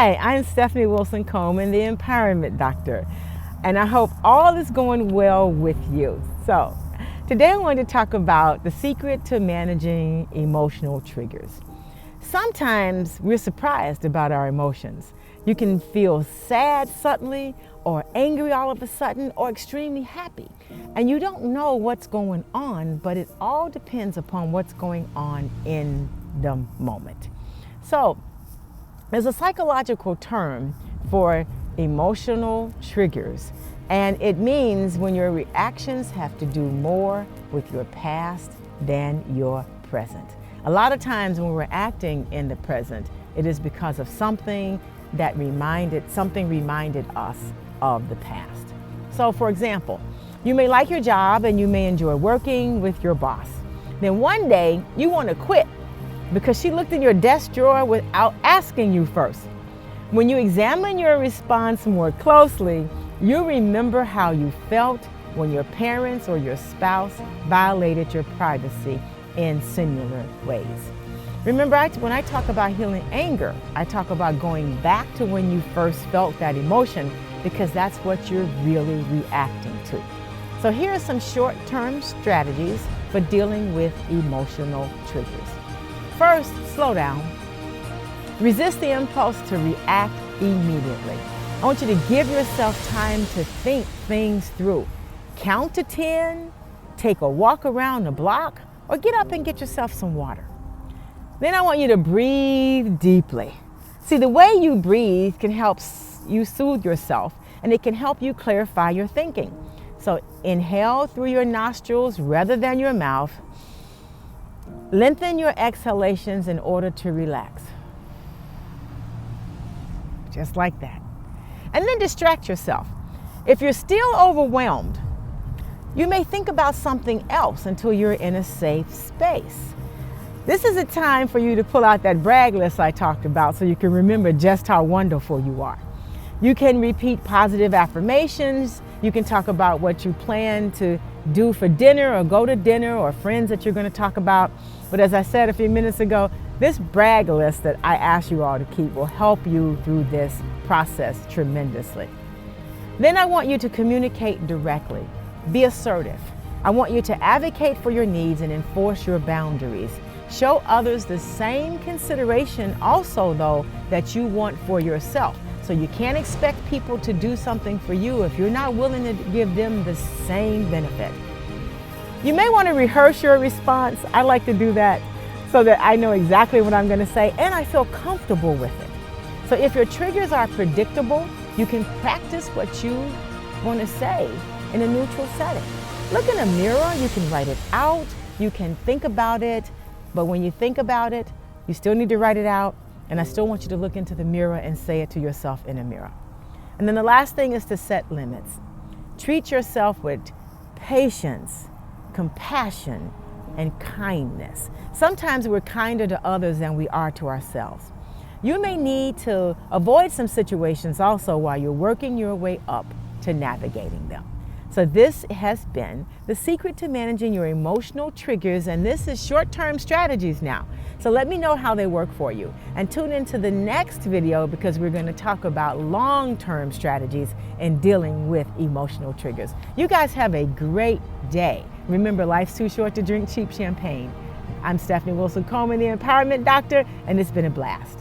Hi, I'm Stephanie Wilson-Coleman, the Empowerment Doctor, and I hope all is going well with you. So, today I want to talk about the secret to managing emotional triggers. Sometimes we're surprised about our emotions. You can feel sad suddenly, or angry all of a sudden, or extremely happy. And you don't know what's going on, but it all depends upon what's going on in the moment. So, there's a psychological term for emotional triggers, and it means when your reactions have to do more with your past than your present. A lot of times when we're acting in the present, it is because of something reminded us of the past. So for example, you may like your job and you may enjoy working with your boss. Then one day you want to quit because she looked in your desk drawer without asking you first. When you examine your response more closely, you remember how you felt when your parents or your spouse violated your privacy in similar ways. Remember, when I talk about healing anger, I talk about going back to when you first felt that emotion, because that's what you're really reacting to. So here are some short-term strategies for dealing with emotional triggers. First, slow down. Resist the impulse to react immediately. I want you to give yourself time to think things through. Count to 10, take a walk around the block, or get up and get yourself some water. Then I want you to breathe deeply. See, the way you breathe can help you soothe yourself, and it can help you clarify your thinking. So inhale through your nostrils rather than your mouth. Lengthen your exhalations in order to relax. Just like that. And then distract yourself. If you're still overwhelmed, you may think about something else until you're in a safe space. This is a time for you to pull out that brag list I talked about so you can remember just how wonderful you are. You can repeat positive affirmations. You can talk about what you plan to do for dinner or go to dinner or friends that you're going to talk about. But as I said a few minutes ago, this brag list that I asked you all to keep will help you through this process tremendously. Then I want you to communicate directly. Be assertive. I want you to advocate for your needs and enforce your boundaries. Show others the same consideration also, though, that you want for yourself. So you can't expect people to do something for you if you're not willing to give them the same benefit. You may want to rehearse your response. I like to do that so that I know exactly what I'm going to say and I feel comfortable with it. So if your triggers are predictable, you can practice what you want to say in a neutral setting. Look in a mirror, you can write it out, you can think about it, but when you think about it, you still need to write it out, and I still want you to look into the mirror and say it to yourself in a mirror. And then the last thing is to set limits. Treat yourself with patience, compassion, and kindness. Sometimes we're kinder to others than we are to ourselves. You may need to avoid some situations also while you're working your way up to navigating them. So this has been the secret to managing your emotional triggers, and this is short-term strategies now. So let me know how they work for you. And tune into the next video because we're going to talk about long-term strategies in dealing with emotional triggers. You guys have a great day. Remember, life's too short to drink cheap champagne. I'm Stephanie Wilson-Coleman, the Empowerment Doctor, and it's been a blast.